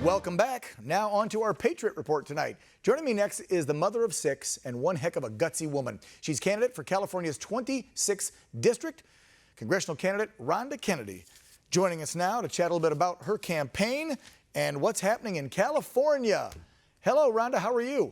Welcome back. Now on to our Patriot Report tonight. Joining me next is the mother of 6 and one heck of a gutsy woman. She's candidate for California's 26th district, Congressional candidate Ronda Kennedy. Joining us now to chat a little bit about her campaign and what's happening in California. Hello, Ronda. How are you?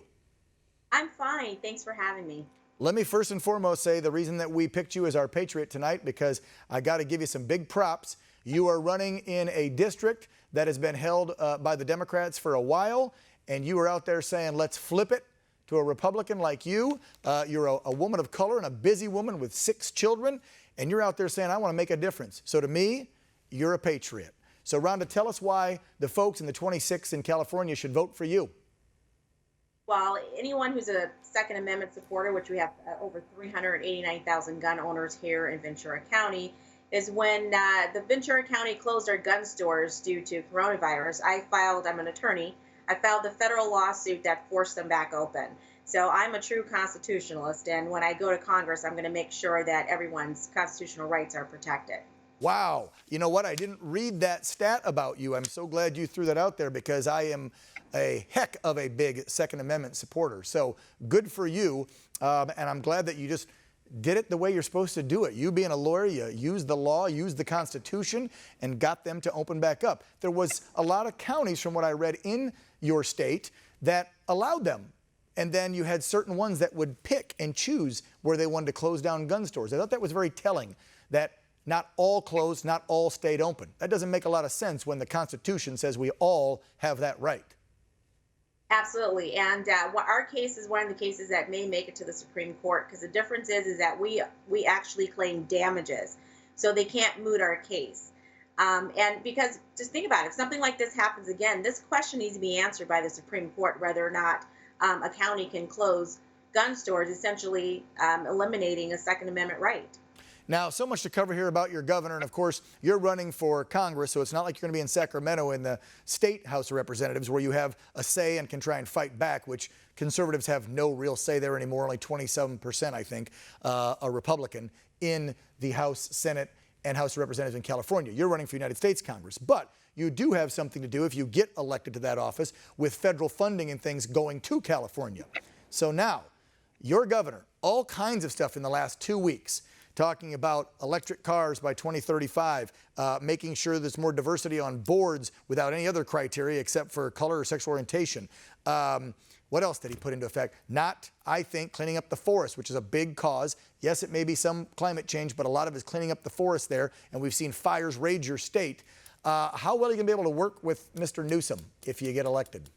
I'm fine. Thanks for having me. Let me first and foremost say the reason that we picked you as our Patriot tonight, because I got to give you some big props. You are running in a district that has been held by the Democrats for a while, and you are out there saying, let's flip it to a Republican like you. You're a woman of color and a busy woman with 6 children, and you're out there saying, I want to make a difference. So to me, you're a patriot. So Ronda, tell us why the folks in the 26 in California should vote for you. Well, anyone who's a Second Amendment supporter, which we have over 389,000 gun owners here in Ventura County, is when the Ventura County closed their gun stores due to coronavirus. I'm an attorney, I filed the federal lawsuit that forced them back open. So I'm a true constitutionalist, and when I go to Congress, I'm going to make sure that everyone's constitutional rights are protected. Wow. You know what? I didn't read that stat about you. I'm so glad you threw that out there, because I am a heck of a big Second Amendment supporter. So good for you. And I'm glad that you just did it the way you're supposed to do it. You being a lawyer, you used the law, used the Constitution, and got them to open back up. There was a lot of counties, from what I read, in your state that allowed them. And then you had certain ones that would pick and choose where they wanted to close down gun stores. I thought that was very telling, that not all closed, not all stayed open. That doesn't make a lot of sense when the Constitution says we all have that right. Absolutely, and our case is one of the cases that may make it to the Supreme Court, because the difference is that we actually claim damages, so they can't moot our case. And because, just think about it, if something like this happens again, this question needs to be answered by the Supreme Court, whether or not a county can close gun stores, essentially eliminating a Second Amendment right. Now, so much to cover here about your governor, and of course, you're running for Congress, so it's not like you're going to be in Sacramento in the state House of Representatives, where you have a say and can try and fight back, which conservatives have no real say there anymore. Only 27%, I think, are Republican in the House, Senate, and House of Representatives in California. You're running for United States Congress, but you do have something to do if you get elected to that office with federal funding and things going to California. So now, your governor, all kinds of stuff in the last 2 weeks, talking about electric cars by 2035, making sure there's more diversity on boards without any other criteria except for color or sexual orientation. What else did he put into effect? Not, I think, cleaning up the forest, which is a big cause. Yes, it may be some climate change, but a lot of it is cleaning up the forest there, and we've seen fires rage your state. How well are you going to be able to work with Mr. Newsom if you get elected?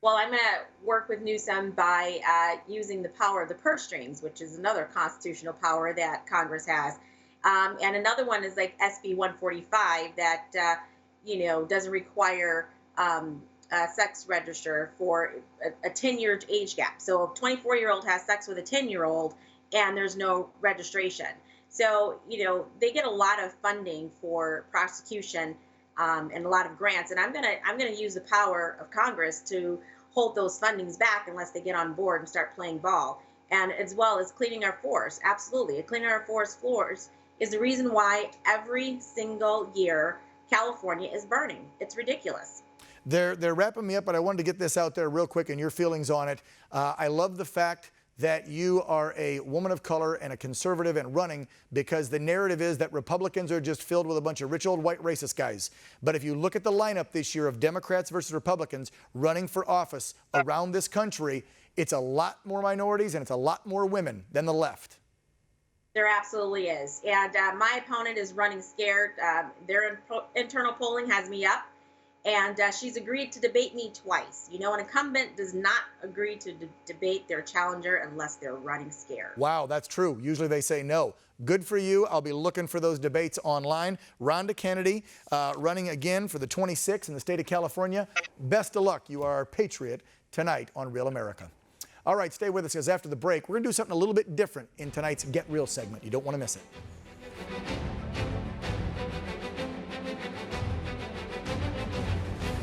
Well, I'm going to work with Newsom by using the power of the purse strings, which is another constitutional power that Congress has. And another one is like SB 145 that, doesn't require a sex register for a 10-year age gap. So a 24-year-old has sex with a 10-year-old and there's no registration. So, they get a lot of funding for prosecution and a lot of grants, and I'm gonna use the power of Congress to hold those fundings back unless they get on board and start playing ball. And as well as cleaning our forests, absolutely. Cleaning our forest floors is the reason why every single year California is burning. It's ridiculous. They're wrapping me up, but I wanted to get this out there real quick and your feelings on it. I love the fact that you are a woman of color and a conservative and running, because the narrative is that Republicans are just filled with a bunch of rich old white racist guys. But if you look at the lineup this year of Democrats versus Republicans running for office around this country, it's a lot more minorities and it's a lot more women than the left. There absolutely is. And my opponent is running scared. Their internal polling has me up. And she's agreed to debate me twice. An incumbent does not agree to debate their challenger unless they're running scared. Wow, that's true. Usually they say no. Good for you. I'll be looking for those debates online. Ronda Kennedy running again for the 26th in the state of California. Best of luck. You are our patriot tonight on Real America. All right, stay with us, because after the break, we're going to do something a little bit different in tonight's Get Real segment. You don't want to miss it.